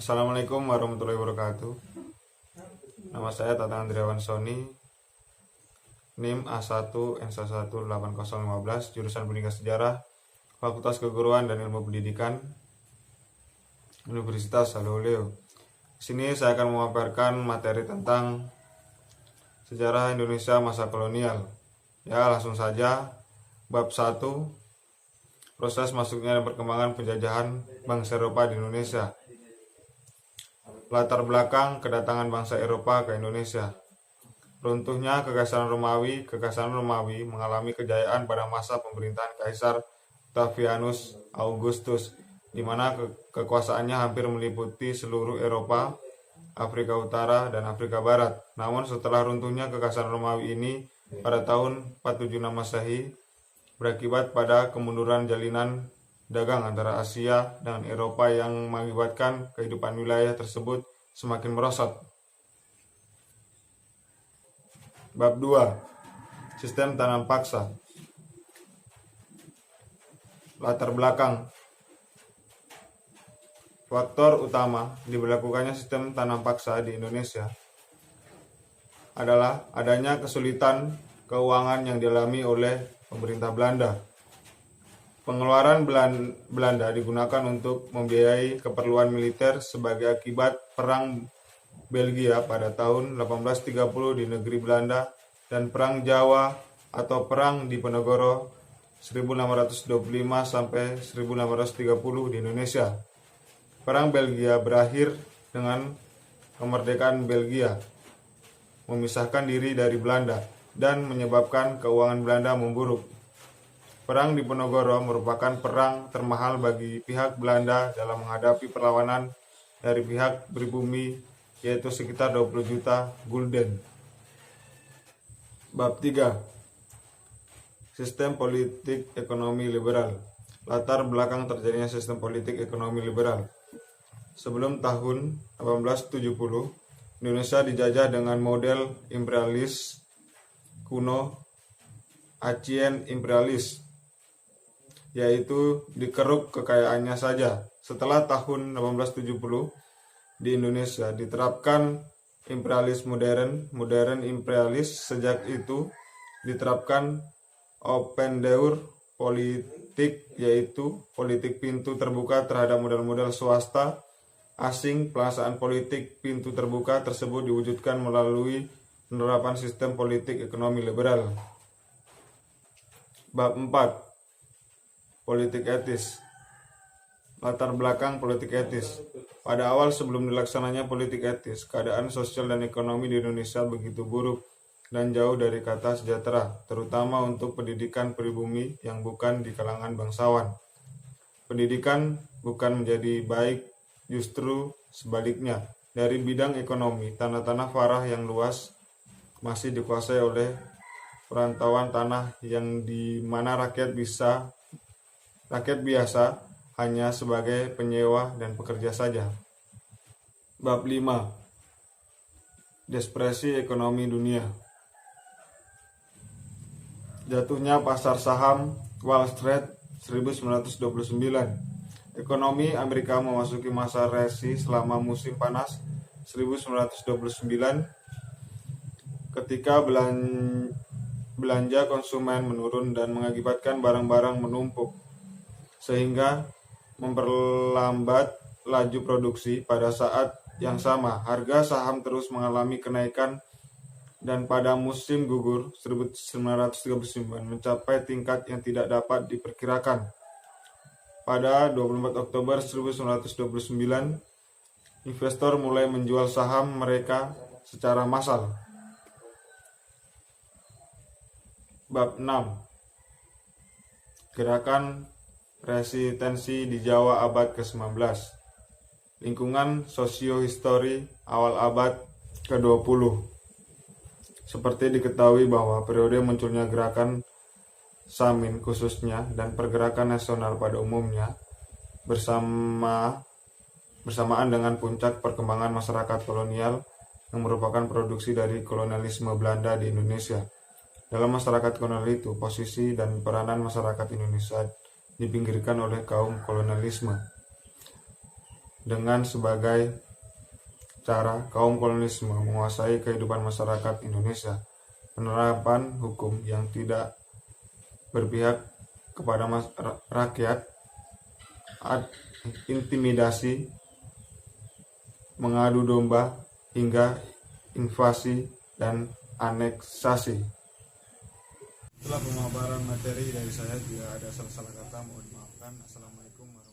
Assalamualaikum warahmatullahi wabarakatuh. Nama saya Tatang Andriawan Sony, NIM A1NSA18015, jurusan Pendidikan Sejarah, Fakultas Keguruan dan Ilmu Pendidikan, Universitas Haloleo. Di sini saya akan memaparkan materi tentang sejarah Indonesia masa kolonial. Ya, langsung saja. Bab 1, proses masuknya dan perkembangan penjajahan bangsa Eropa di Indonesia. Latar belakang kedatangan bangsa Eropa ke Indonesia. Runtuhnya Kekaisaran Romawi. Kekaisaran Romawi mengalami kejayaan pada masa pemerintahan Kaisar Octavianus Augustus, di mana kekuasaannya hampir meliputi seluruh Eropa, Afrika Utara, dan Afrika Barat. Namun setelah runtuhnya Kekaisaran Romawi ini pada tahun 476 Masehi, berakibat pada kemunduran jalinan dagang antara Asia dengan Eropa yang mengakibatkan kehidupan wilayah tersebut semakin merosot. Bab 2, sistem tanam paksa. Latar belakang. Faktor utama diberlakukannya sistem tanam paksa di Indonesia adalah adanya kesulitan keuangan yang dialami oleh pemerintah Belanda. Pengeluaran Belanda digunakan untuk membiayai keperluan militer sebagai akibat Perang Belgia pada tahun 1830 di negeri Belanda dan Perang Jawa atau Perang Diponegoro 1625 sampai 1630 di Indonesia. Perang Belgia berakhir dengan kemerdekaan Belgia, memisahkan diri dari Belanda dan menyebabkan keuangan Belanda memburuk. Perang Diponegoro merupakan perang termahal bagi pihak Belanda dalam menghadapi perlawanan dari pihak pribumi, yaitu sekitar 20 juta gulden. Bab 3, sistem politik ekonomi liberal. Latar belakang terjadinya sistem politik ekonomi liberal. Sebelum tahun 1870, Indonesia dijajah dengan model imperialis kuno, Acien imperialis, yaitu dikeruk kekayaannya saja. Setelah tahun 1870, di Indonesia diterapkan imperialis modern imperialis. Sejak itu diterapkan open door politik, yaitu politik pintu terbuka terhadap modal-modal swasta asing. Pelaksanaan politik pintu terbuka tersebut diwujudkan melalui penerapan sistem politik ekonomi liberal. Bab 4, politik etis. Latar belakang politik etis. Pada awal sebelum dilaksananya politik etis, keadaan sosial dan ekonomi di Indonesia begitu buruk dan jauh dari kata sejahtera, terutama untuk pendidikan pribumi yang bukan di kalangan bangsawan. Pendidikan bukan menjadi baik, justru sebaliknya. Dari bidang ekonomi, tanah-tanah farah yang luas masih dikuasai oleh perantauan tanah yang di mana rakyat biasa hanya sebagai penyewa dan pekerja saja. Bab 5, depresi ekonomi dunia. Jatuhnya pasar saham Wall Street 1929. Ekonomi Amerika memasuki masa resesi selama musim panas 1929, ketika belanja konsumen menurun dan mengakibatkan barang-barang menumpuk, sehingga memperlambat laju produksi. Pada saat yang sama, harga saham terus mengalami kenaikan dan pada musim gugur 1939 mencapai tingkat yang tidak dapat diperkirakan. Pada 24 Oktober 1929, investor mulai menjual saham mereka secara massal. Bab 6, gerakan resistensi di Jawa abad ke-19. Lingkungan sosiohistori awal abad ke-20. Seperti diketahui bahwa periode munculnya gerakan Samin khususnya dan pergerakan nasional pada umumnya bersamaan dengan puncak perkembangan masyarakat kolonial yang merupakan produksi dari kolonialisme Belanda di Indonesia. Dalam masyarakat kolonial itu, posisi dan peranan masyarakat Indonesia dipinggirkan oleh kaum kolonialisme. dengan sebagai cara kaum kolonialisme menguasai kehidupan masyarakat Indonesia. Penerapan hukum yang tidak berpihak kepada rakyat, intimidasi, mengadu domba, hingga invasi dan aneksasi. Itulah pemaparan materi dari saya. Jika ada salah-salah kata mohon dimaafkan. Assalamualaikum warahmatullahi wabarakatuh.